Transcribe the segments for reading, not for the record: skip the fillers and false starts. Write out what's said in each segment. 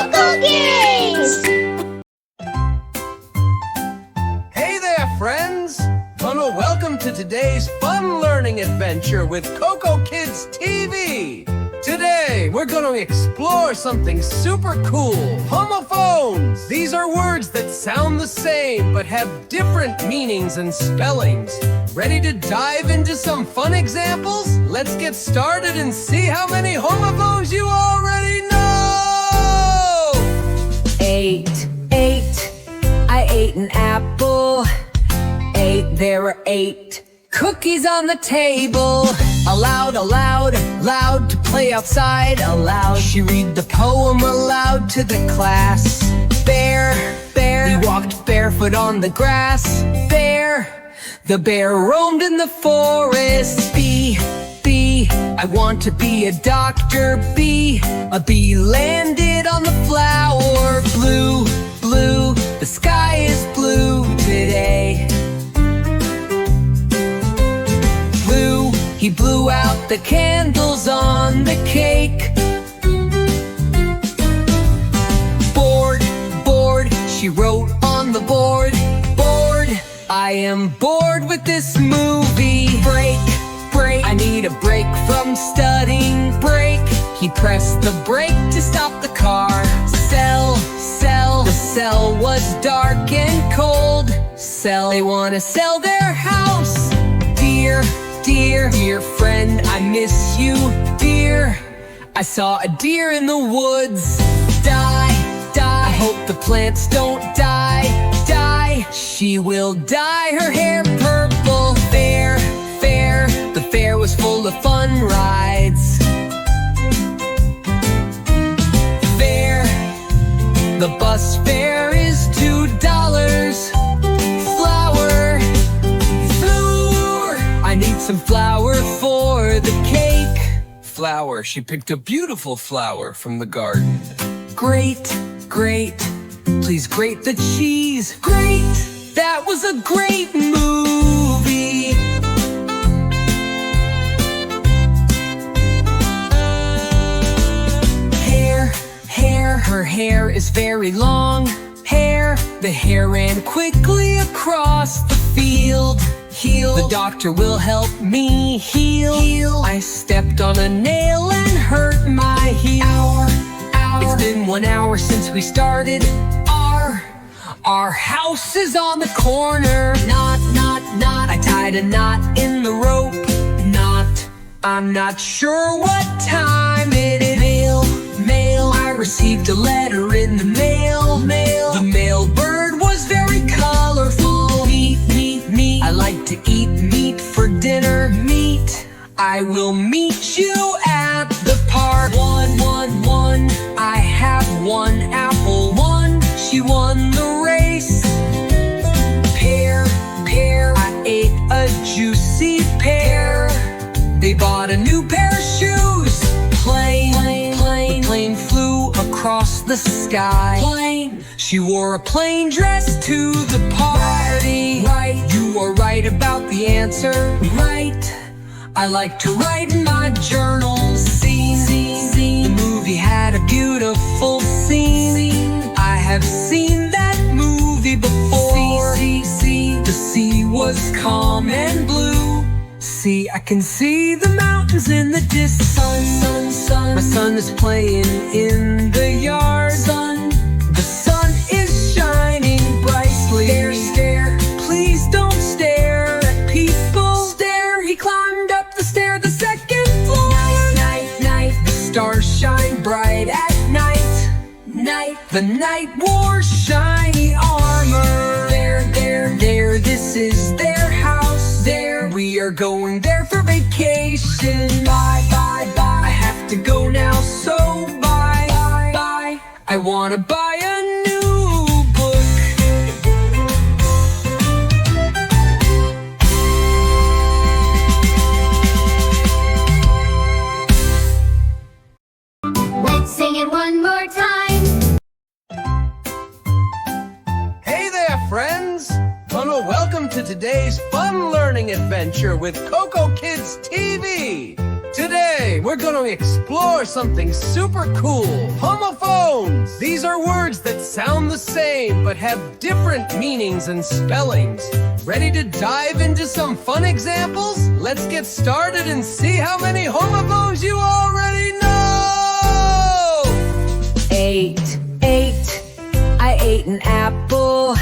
Coco Kids! Hey there, friends! Welcome to today's fun learning adventure with Coco Kids TV! Today, we're going to explore something super cool, homophones! These are words that sound the same but have different meanings and spellings. Ready to dive into some fun examples? Let's get started and see how many homophones you already know! 8, I ate an apple. 8, there are 8 cookies on the table. Aloud, loud to play outside. Aloud, she read the poem aloud to the class. Bear, he walked barefoot on the grass. The bear roamed in the forest. Bee, I want to be a doctor. A bee landed on the flower. Blue, the sky is blue today. He blew out the candles on the cake. Bored, she wrote on the board. I am bored with this movie. Break, I need a break from studying. He pressed the brake to stop the car. Sell, the cell was dark and cold. They wanna sell their house. Dear friend, I miss you, dear. I saw a deer in the woods. Die, I hope the plants don't die. She will dye her hair purple. Fair, the fair was full of fun rides. Fair, the bus fare is $2. I need some flour for the cake. Flour, she picked a beautiful flower from the garden. Great, please grate the cheese. Great, that was a great movie. Hair, her hair is very long. The hair ran quickly across the field. The doctor will help me heal. I stepped on a nail and hurt my heel. It's been 1 hour since we started. Our house is on the corner. Knot, I tied a knot in the rope. I'm not sure what time it is. Mail, I received a letter in the mail. The mail bird was very colorful. Meat, I like to eat meat for dinner. I will meet you at the park. One, I have 1 apple. She won the race. Pear, I ate a juicy pear. They bought a new pair of shoes. Plane flew across the sky. She wore a plain dress to the party. Right, you are right about the answer. Right, I like to write in my journal. Scene, the movie had a beautiful scene. I have seen that movie before. The sea was calm and blue. I can see the mountains in the distance. Sun, my son is playing in the yard. The sun is shining brightly. Stare, please don't stare at people. He climbed up the stair, the 2nd floor. Night, the stars shine bright at night. The night wore shiny armor. There, this is their house. We are going there for vacation. Bye, I have to go now, so bye. I wanna buy a new book. Let's sing it one more time. Hey there, friends! Welcome to today's fun learning adventure with Coco Kids TV! Today, we're going to explore something super cool. Homophones! These are words that sound the same but have different meanings and spellings. Ready to dive into some fun examples? Let's get started and see how many homophones you already know! 8, 8. I ate an apple.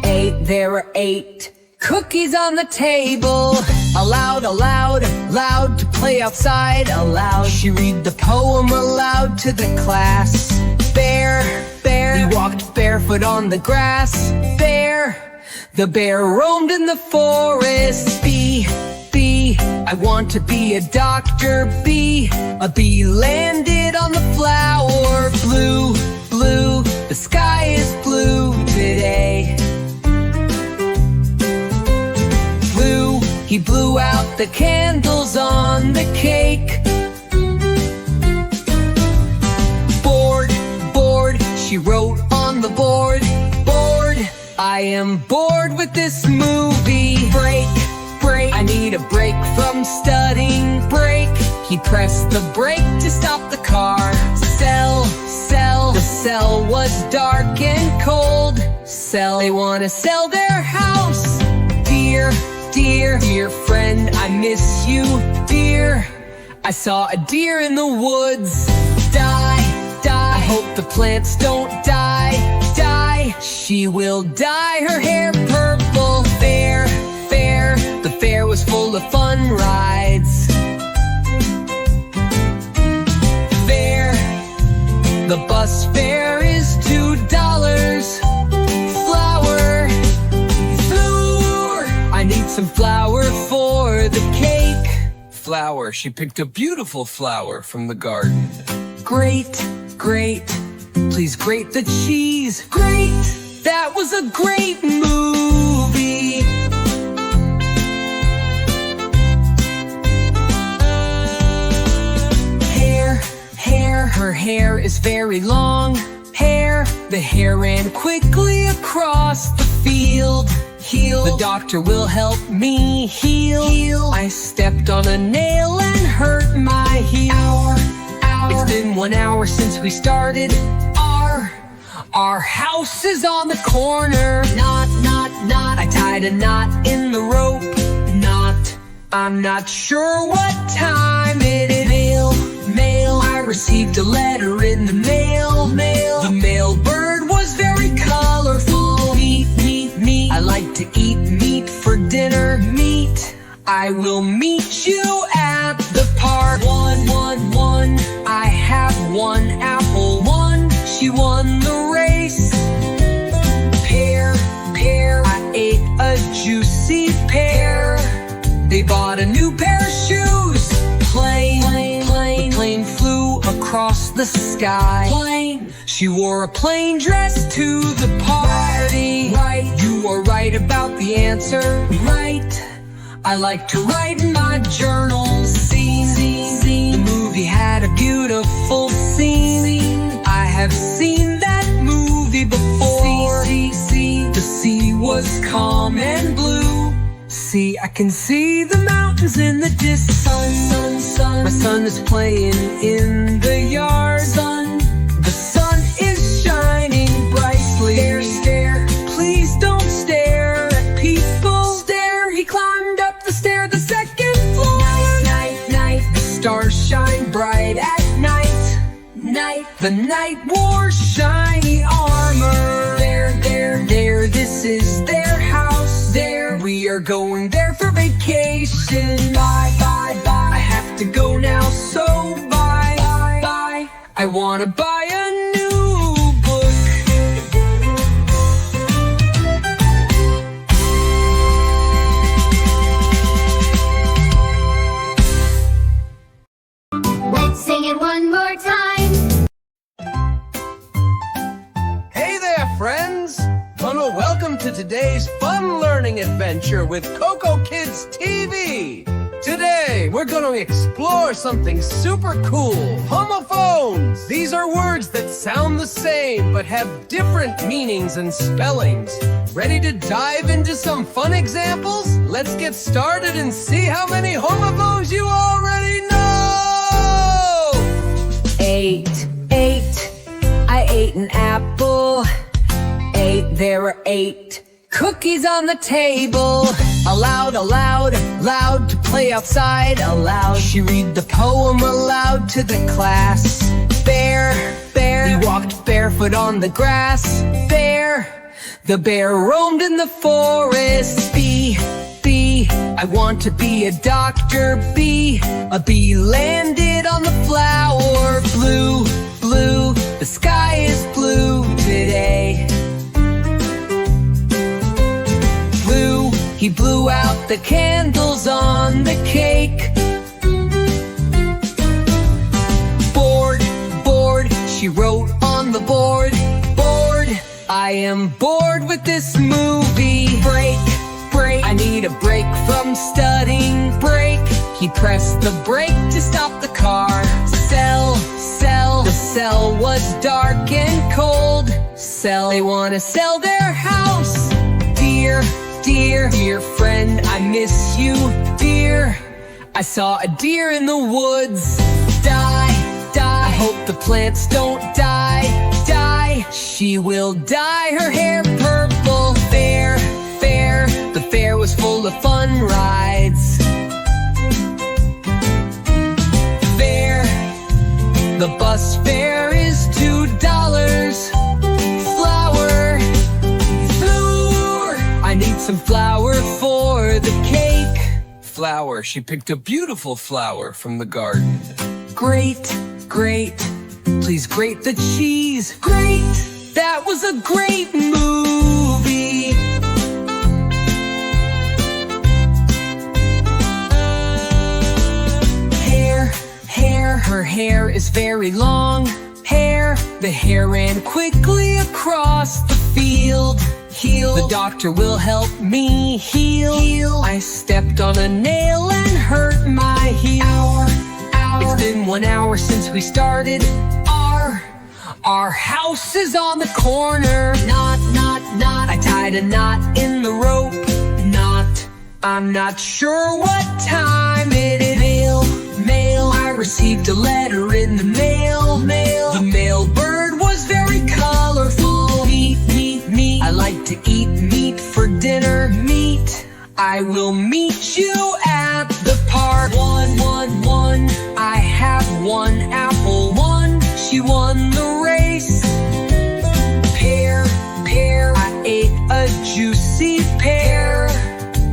8, there are 8 cookies on the table. Aloud, aloud, loud to play outside. Aloud, she read the poem aloud to the class. Bear, bear, he walked barefoot on the grass. Bear, the bear roamed in the forest. Bee, bee, I want to be a doctor. Bee, a bee landed on the flower. Blue, blue, the sky is blue today. Blue, he blew out the candles on the cake. Bored, bored, she wrote on the board. Bored, I am bored with this movie. Break, break, I need a break from studying. Break, he pressed the brake to stop the car. Sell, sell, the cell was dark and cold. Sell, they wanna sell their house. Dear, dear, dear friend, I miss you. Dear, I saw a deer in the woods. Die, die, I hope the plants don't die. Die, she will dye her hair purple. Fair, fair, the fair was full of fun rides. Fair, the bus fare is $2. Flour, flour, I need some flour for the cake. Flour, she picked a beautiful flower from the garden. Grate, grate, please grate the cheese. Great, that was a great movie. Hair, hair, her hair is very long. Hair, the hair ran quickly across the field. Heel, the doctor will help me heal. Heel, I stepped on a nail and hurt my heel. Hour, hour, it's been 1 hour since we started. Our house is on the corner. Knot, knot, knot, I tied a knot in the rope. Knot, I'm not sure what time it is. Mail, mail, I received a letter in the mail. Mail, the mail bird was very colorful. Meat, meat, meat, I like to eat meat for dinner. Meat, I will meet you at the park. 1, 1, 1, I have 1 apple. 1, she won the race. Pear, pear, I ate a juicy pear. They bought a new pair of shoes. Plane, plane, plane, the plane flew across the sky. Plane, she wore a plain dress to the party. Right, you are right about the answer. Right, I like to write in my journal. Scene, scene, the movie had a beautiful scene. I have seen that movie before. See, the sea was calm and blue. See, I can see the mountains in the distance. Sun, sun, my son is playing in the yard. Sun, the sun is shining brightly. Stare, stare, please don't stare at people. Stare, he climbed up the stair, the second floor. Night, night, night, the stars shine bright at night. Night, the night wore shiny armor. There, there, there, this is their house. There, we are going there for vacation. Bye, bye, bye, I have to go now, so bye, bye, bye. I wanna buy a new book. Let's sing it one more time. Hey there, friends! Wanna welcome to today's fun learning adventure with Coco Kids TV. Today, we're gonna explore something super cool. Homophones! These are words that sound the same but have different meanings and spellings. Ready to dive into some fun examples? Let's get started and see how many homophones you already know! ate. I ate an apple. There were 8 cookies on the table. Aloud, loud to play outside. Aloud, she read the poem aloud to the class. Bear, he walked barefoot on the grass. The bear roamed in the forest. Bee, I want to be a doctor. Bee, a bee landed on the flower. Blue, the sky is blue today. He blew out the candles on the cake. Bored, she wrote on the board. Bored, I am bored with this movie. Break, I need a break from studying. Break, he pressed the brake to stop the car. Sell, the cell was dark and cold. Sell, they wanna sell their house. Dear friend, I miss you, dear. I saw a deer in the woods. Die, I hope the plants don't die. She will dye her hair purple. Fair, the fair was full of fun rides. Fair, the bus fare is $2. Some flour for the cake. Flour, she picked a beautiful flower from the garden. Great, please grate the cheese. Great, that was a great movie. Her hair is very long. The hare ran quickly across the field. The doctor will help me heal. I stepped on a nail and hurt my heel. It's been 1 hour since we started. Our house is on the corner. Knot. I tied a knot in the rope. I'm not sure what time it is. Mail. I received a letter in the mail. The mail bird was very colorful. Meat. I like to eat meat for dinner. Meat. I will meet you at the park. One. I have 1 apple. She won the race. Pear. I ate a juicy pear.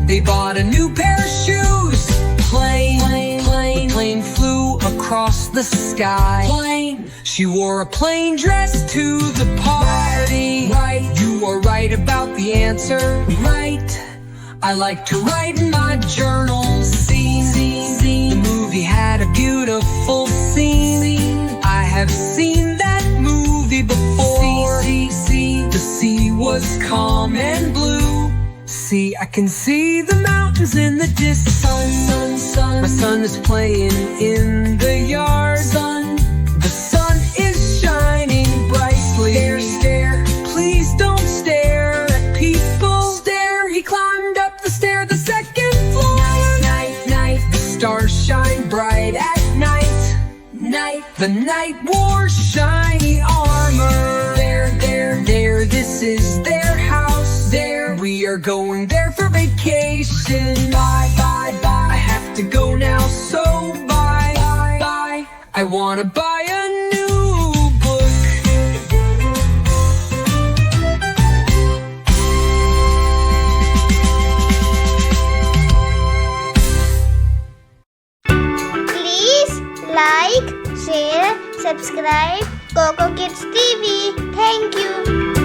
They bought a new pair of shoes. Plane flew across the sky. She wore a plain dress to the party. Right, you are right about the answer. Right, I like to write in my journal. Scene. The movie had a beautiful scene. I have seen that movie before. The sea was calm and blue. See, I can see the mountains in the distance. Sun. My son is playing in the yard. The sun is shining brightly. Stare. Please don't stare at people. Stare. He climbed up the stair, the 2nd floor. Night. The stars shine bright at night. The night wore shiny armor. There. This is their house. There. We are going there for vacation. Bye. I have to go now, so bye. I wanna buy a new book. Please like, share, subscribe Coco Kids TV. Thank you.